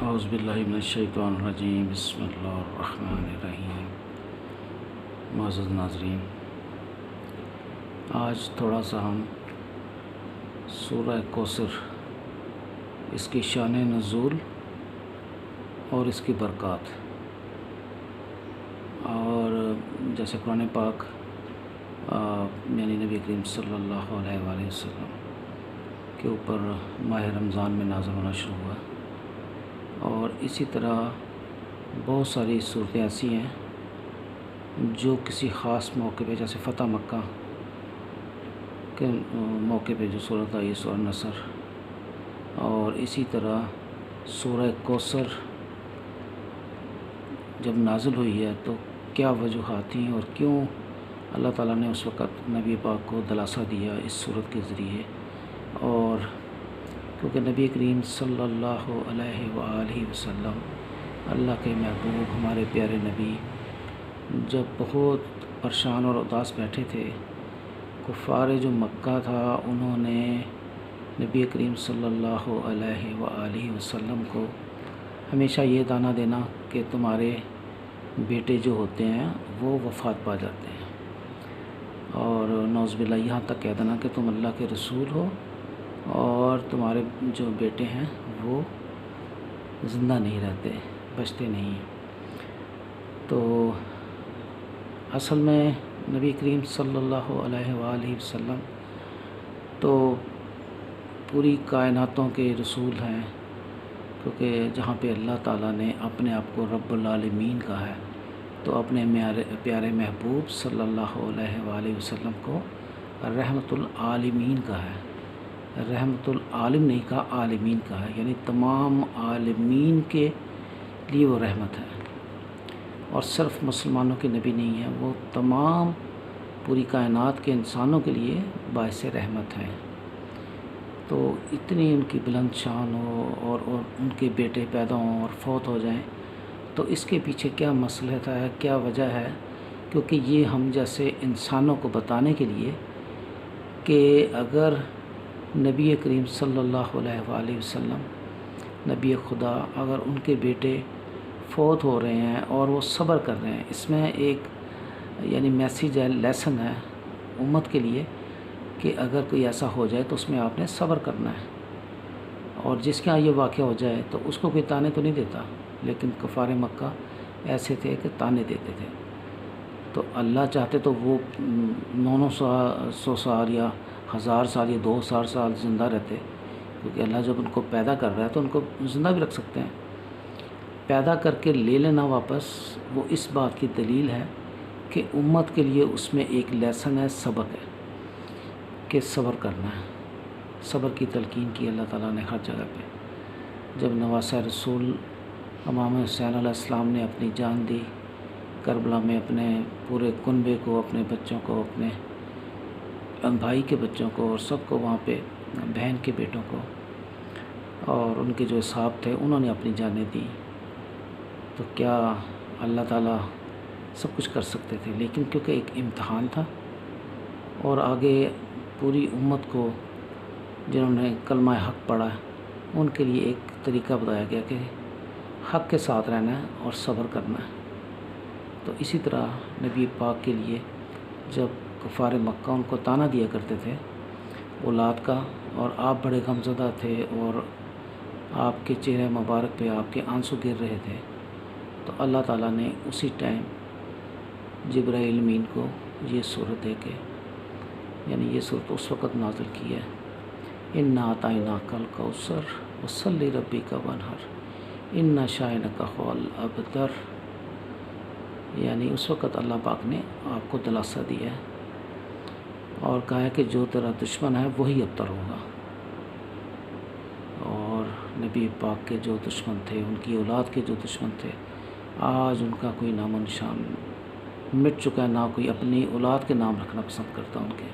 اعوذ باللہ من الشیطان الرجیم بسم اللہ الرحمن الرحیم۔ معزز ناظرین، آج تھوڑا سا ہم سورہ کوثر، اس کی شان نزول اور اس کی برکات، اور جیسے قرآن پاک یعنی نبی کریم صلی اللہ علیہ وآلہ وسلم کے اوپر ماہ رمضان میں نازل ہونا شروع ہوا، اور اسی طرح بہت ساری صورتیں ایسی ہیں جو کسی خاص موقع پہ، جیسے فتح مکہ کے موقع پہ جو صورت آئی سورہ نصر، اور اسی طرح سورہ کوثر جب نازل ہوئی ہے تو کیا وجوہات تھیں اور کیوں اللہ تعالیٰ نے اس وقت نبی پاک کو دلاسا دیا اس صورت کے ذریعے۔ اور کیونکہ نبی کریم صلی اللہ علیہ وآلہ وسلم اللہ کے محبوب، ہمارے پیارے نبی، جب بہت پریشان اور اداس بیٹھے تھے، کفار جو مکہ تھا انہوں نے نبی کریم صلی اللہ علیہ وآلہ وسلم کو ہمیشہ یہ دانہ دینا کہ تمہارے بیٹے جو ہوتے ہیں وہ وفات پا جاتے ہیں، اور نعوذ باللہ یہاں تک کہہ دینا کہ تم اللہ کے رسول ہو اور تمہارے جو بیٹے ہیں وہ زندہ نہیں رہتے، بچتے نہیں ہیں۔ تو اصل میں نبی کریم صلی اللہ علیہ وآلہ وسلم تو پوری کائناتوں کے رسول ہیں، کیونکہ جہاں پہ اللہ تعالیٰ نے اپنے آپ کو رب العالمین کہا ہے تو اپنے پیارے محبوب صلی اللہ علیہ وآلہ وسلم کو رحمت العالمین کہا ہے۔ رحمت العالم نہیں کہا، عالمین کہا ہے، یعنی تمام عالمین کے لیے وہ رحمت ہے، اور صرف مسلمانوں کے نبی نہیں ہیں، وہ تمام پوری کائنات کے انسانوں کے لیے باعث رحمت ہیں۔ تو اتنی ان کی بلند شان ہو اور ان کے بیٹے پیدا ہوں اور فوت ہو جائیں، تو اس کے پیچھے کیا مصلحت ہے، کیا وجہ ہے؟ کیونکہ یہ ہم جیسے انسانوں کو بتانے کے لیے کہ اگر نبی کریم صلی اللہ علیہ وآلہ وسلم، نبی خدا، اگر ان کے بیٹے فوت ہو رہے ہیں اور وہ صبر کر رہے ہیں، اس میں ایک یعنی میسیج ہے، لیسن ہے امت کے لیے کہ اگر کوئی ایسا ہو جائے تو اس میں آپ نے صبر کرنا ہے، اور جس کے ہاں یہ واقعہ ہو جائے تو اس کو کوئی تانے تو نہیں دیتا، لیکن کفار مکہ ایسے تھے کہ تانے دیتے تھے۔ تو اللہ چاہتے تو وہ 900 سال یا 1000 سال یا 2000 سال زندہ رہتے، کیونکہ اللہ جب ان کو پیدا کر رہا ہے تو ان کو زندہ بھی رکھ سکتے ہیں۔ پیدا کر کے لے لینا واپس، وہ اس بات کی دلیل ہے کہ امت کے لیے اس میں ایک لیسن ہے، سبق ہے کہ صبر کرنا ہے۔ صبر کی تلقین کی اللہ تعالیٰ نے ہر جگہ پہ۔ جب نواسہ رسول امام حسین علیہ السلام نے اپنی جان دی کربلا میں، اپنے پورے کنبے کو، اپنے بچوں کو، اپنے بھائی کے بچوں کو، اور سب کو وہاں پہ، بہن کے بیٹوں کو، اور ان کے جو اصحاب تھے انہوں نے اپنی جانیں دی، تو کیا اللہ تعالیٰ سب کچھ کر سکتے تھے؟ لیکن کیونکہ ایک امتحان تھا، اور آگے پوری امت کو جنہوں نے کلمہ حق پڑھا ان کے لیے ایک طریقہ بتایا گیا کہ حق کے ساتھ رہنا ہے اور صبر کرنا ہے۔ تو اسی طرح نبی پاک کے لیے جب کفار مکہ ان کو تانا دیا کرتے تھے اولاد کا، اور آپ بڑے غمزدہ تھے اور آپ کے چہرے مبارک پہ آپ کے آنسو گر رہے تھے، تو اللہ تعالیٰ نے اسی ٹائم جبرائیل امین کو یہ صورت دے کے، یعنی یہ صورت اس وقت نازل کی ہے، انا اعطیناک الکوثر فصلی لربک وانحر ان شانک هو الابتر، یعنی اس وقت اللہ پاک نے آپ کو دلاسا دیا ہے اور کہا ہے کہ جو تیرا دشمن ہے وہی ابتر ہوگا۔ اور نبی پاک کے جو دشمن تھے، ان کی اولاد کے جو دشمن تھے، آج ان کا کوئی نام و نشان مٹ چکا ہے، نہ کوئی اپنی اولاد کے نام رکھنا پسند کرتا ان کے۔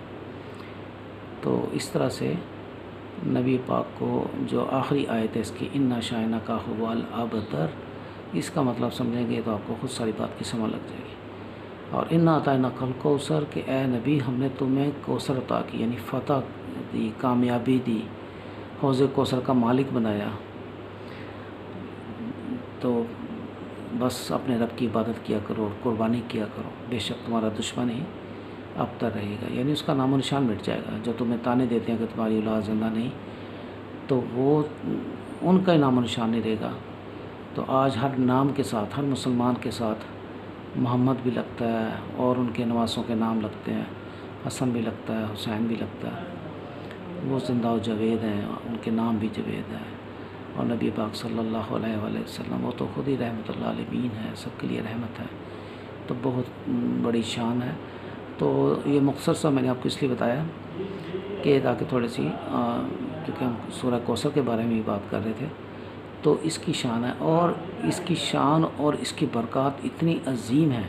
تو اس طرح سے نبی پاک کو جو آخری آیت ہے اس کی، انا شانک هو الابتر، اس کا مطلب سمجھیں گے تو آپ کو خود ساری بات کی سمجھ لگ جائے گی۔ اور انا اعطیناک الکوثر، کہ اے نبی ہم نے تمہیں کوثر عطا کی، یعنی فتح دی، کامیابی دی، حوض کوثر کا مالک بنایا۔ تو بس اپنے رب کی عبادت کیا کرو اور قربانی کیا کرو، بے شک تمہارا دشمن ہی ابتر رہے گا، یعنی اس کا نام و نشان مٹ جائے گا۔ جو تمہیں تانے دیتے ہیں کہ تمہاری اولاد زندہ نہیں، تو وہ ان کا نام و نشان نہیں رہے گا۔ تو آج ہر نام کے ساتھ، ہر مسلمان کے ساتھ محمد بھی لگتا ہے اور ان کے نواسوں کے نام لگتے ہیں، حسن بھی لگتا ہے، حسین بھی لگتا ہے، وہ زندہ و جاوید ہیں، ان کے نام بھی جاوید ہیں۔ اور نبی پاک صلی اللہ علیہ وآلہ وسلم وہ تو خود ہی رحمۃ اللہ علیہ ہے، سب کے لیے رحمت ہے، تو بہت بڑی شان ہے۔ تو یہ مختصر سا میں نے آپ کو اس لیے بتایا کہ تاکہ تھوڑی سی کیونکہ ہم سورہ کوثر کے بارے میں ہی بات کر رہے تھے، تو اس کی شان ہے، اور اس کی شان اور اس کی برکات اتنی عظیم ہے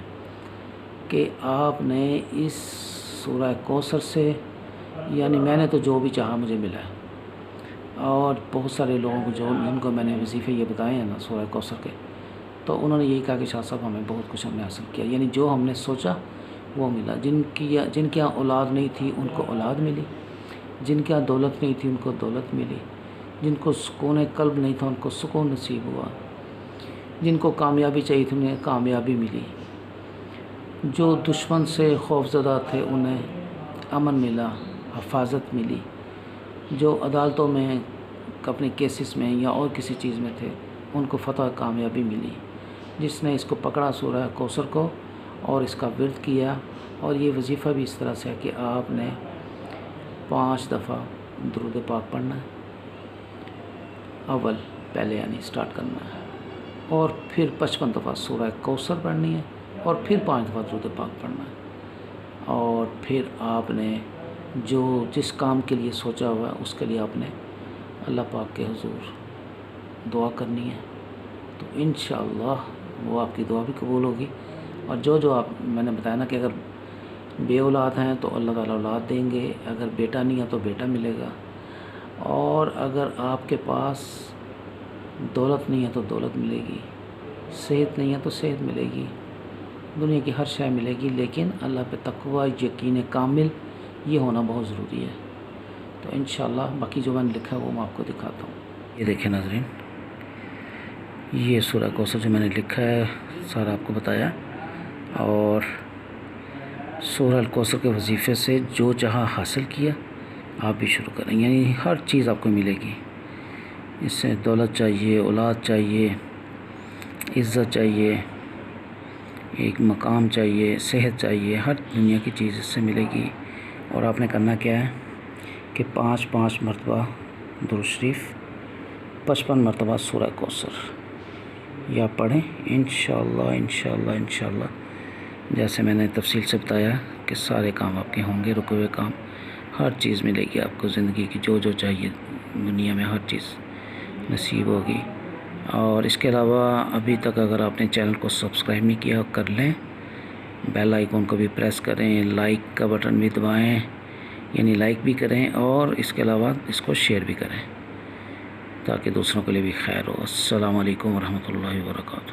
کہ آپ نے اس سورہ کوثر سے، یعنی میں نے تو جو بھی چاہا مجھے ملا ہے، اور بہت سارے لوگوں کو جن کو میں نے وظیفے یہ بتائے ہیں نا سورہ کوثر کے، تو انہوں نے یہی کہا کہ شاہ صاحب ہمیں بہت کچھ ہم نے حاصل کیا، یعنی جو ہم نے سوچا وہ ملا۔ جن کے یہاں اولاد نہیں تھی ان کو اولاد ملی، جن کے یہاں دولت نہیں تھی ان کو دولت ملی، جن کو سکون قلب نہیں تھا ان کو سکون نصیب ہوا، جن کو کامیابی چاہیے تھی انہیں کامیابی ملی، جو دشمن سے خوف زدہ تھے انہیں امن ملا، حفاظت ملی، جو عدالتوں میں اپنے کیسز میں یا اور کسی چیز میں تھے ان کو فتح کامیابی ملی۔ جس نے اس کو پکڑا سورہ کوثر کو اور اس کا ورد کیا، اور یہ وظیفہ بھی اس طرح سے ہے کہ آپ نے 5 دفعہ درود پاک پڑھنا ہے، اول پہلے یعنی سٹارٹ کرنا ہے، اور پھر 55 دفعہ سورہ کوثر پڑھنی ہے، اور پھر 5 دفعہ درود پاک پڑھنا ہے، اور پھر آپ نے جو جس کام کے لیے سوچا ہوا ہے اس کے لیے آپ نے اللہ پاک کے حضور دعا کرنی ہے، تو انشاءاللہ وہ آپ کی دعا بھی قبول ہوگی۔ اور جو آپ میں نے بتایا نا کہ اگر بے اولاد ہیں تو اللہ تعالیٰ اولاد دیں گے، اگر بیٹا نہیں ہے تو بیٹا ملے گا، اور اگر آپ کے پاس دولت نہیں ہے تو دولت ملے گی، صحت نہیں ہے تو صحت ملے گی، دنیا کی ہر شے ملے گی، لیکن اللہ پہ تقوی یقین کامل یہ ہونا بہت ضروری ہے۔ تو انشاءاللہ باقی جو میں نے لکھا ہے وہ میں آپ کو دکھاتا ہوں۔ یہ دیکھیں ناظرین، یہ سورہ کوثر جو میں نے لکھا ہے سارا آپ کو بتایا، اور سورہ الکوثر کے وظیفے سے جو چاہا حاصل کیا آپ بھی شروع کریں، یعنی ہر چیز آپ کو ملے گی۔ اس سے دولت چاہیے، اولاد چاہیے، عزت چاہیے، ایک مقام چاہیے، صحت چاہیے، ہر دنیا کی چیز اس سے ملے گی۔ اور آپ نے کرنا کیا ہے کہ 5 مرتبہ درود شریف، 55 مرتبہ سورہ کوثر یا پڑھیں انشاءاللہ جیسے میں نے تفصیل سے بتایا کہ سارے کام آپ کے ہوں گے، رکے ہوئے کام، ہر چیز ملے گی آپ کو، زندگی کی جو چاہیے دنیا میں ہر چیز نصیب ہوگی۔ اور اس کے علاوہ ابھی تک اگر آپ نے چینل کو سبسکرائب نہیں کیا کر لیں، بیل آئیکن کو بھی پریس کریں، لائک کا بٹن بھی دبائیں، یعنی لائک بھی کریں، اور اس کے علاوہ اس کو شیئر بھی کریں تاکہ دوسروں کے لیے بھی خیر ہو۔ السلام علیکم ورحمۃ اللہ وبرکاتہ۔